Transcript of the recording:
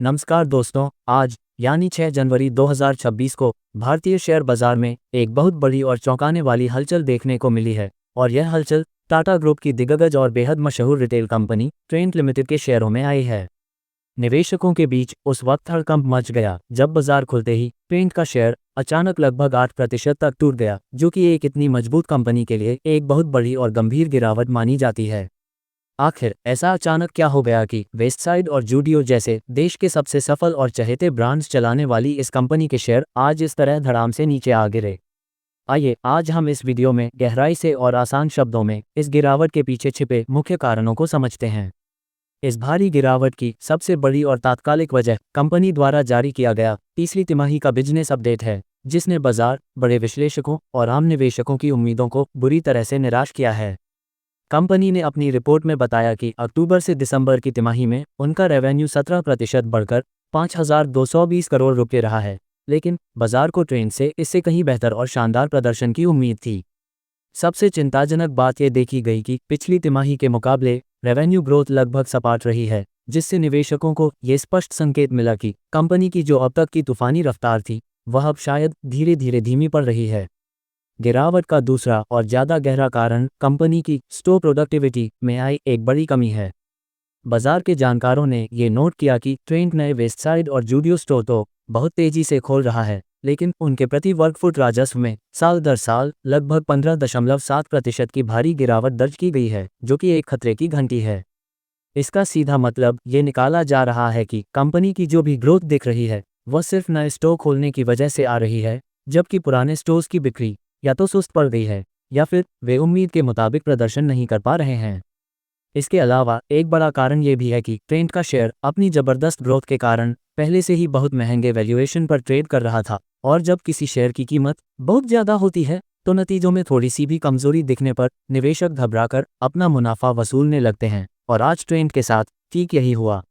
नमस्कार दोस्तों, आज यानी 6 जनवरी 2026 को भारतीय शेयर बाजार में एक बहुत बड़ी और चौंकाने वाली हलचल देखने को मिली है। और यह हलचल टाटा ग्रुप की दिग्गज और बेहद मशहूर रिटेल कंपनी ट्रेंट लिमिटेड के शेयरों में आई है। निवेशकों के बीच उस वक्त हड़कंप मच गया जब बाजार खुलते ही ट्रेंट का शेयर अचानक लगभग 8% तक टूट गया, जो कि एक इतनी मजबूत कंपनी के लिए एक बहुत बड़ी और गंभीर गिरावट मानी जाती है। आखिर ऐसा अचानक क्या हो गया कि वेस्टसाइड और जूडियो जैसे देश के सबसे सफल और चहेते ब्रांड्स चलाने वाली इस कंपनी के शेयर आज इस तरह धड़ाम से नीचे आ गिरे। आइए आज हम इस वीडियो में गहराई से और आसान शब्दों में इस गिरावट के पीछे छिपे मुख्य कारणों को समझते हैं। इस भारी गिरावट की सबसे बड़ी और तात्कालिक वजह कंपनी द्वारा जारी किया गया तीसरी तिमाही का बिजनेस अपडेट है, जिसने बाजार, बड़े विश्लेषकों और आम निवेशकों की उम्मीदों को बुरी तरह से निराश किया है। कंपनी ने अपनी रिपोर्ट में बताया कि अक्टूबर से दिसंबर की तिमाही में उनका रेवेन्यू 17% बढ़कर 5,220 करोड़ रुपये रहा है, लेकिन बाजार को ट्रेंड से इससे कहीं बेहतर और शानदार प्रदर्शन की उम्मीद थी। सबसे चिंताजनक बात यह देखी गई कि पिछली तिमाही के मुकाबले रेवेन्यू ग्रोथ लगभग सपाट रही है, जिससे निवेशकों को ये स्पष्ट संकेत मिला कि कंपनी की जो अब तक की तूफानी रफ्तार थी, वह अब शायद धीरे धीरे धीमी पड़ रही है। गिरावट का दूसरा और ज़्यादा गहरा कारण कंपनी की स्टोर प्रोडक्टिविटी में आई एक बड़ी कमी है। बाजार के जानकारों ने ये नोट किया कि ट्रेंट नए वेस्टसाइड और जूडियो स्टोर तो बहुत तेजी से खोल रहा है, लेकिन उनके प्रति वर्ग फुट राजस्व में साल दर साल लगभग 15.7% की भारी गिरावट दर्ज की गई है, जो कि एक खतरे की घंटी है। इसका सीधा मतलब ये निकाला जा रहा है कि कंपनी की जो भी ग्रोथ दिख रही है, वह सिर्फ नए स्टोर खोलने की वजह से आ रही है, जबकि पुराने स्टोर्स की बिक्री या तो सुस्त पड़ गई है या फिर वे उम्मीद के मुताबिक प्रदर्शन नहीं कर पा रहे हैं। इसके अलावा एक बड़ा कारण ये भी है कि ट्रेंट का शेयर अपनी ज़बरदस्त ग्रोथ के कारण पहले से ही बहुत महंगे वैल्यूएशन पर ट्रेड कर रहा था, और जब किसी शेयर की कीमत बहुत ज़्यादा होती है तो नतीजों में थोड़ी सी भी कमजोरी दिखने पर निवेशक घबराकर अपना मुनाफा वसूलने लगते हैं, और आज ट्रेंट के साथ ठीक यही हुआ।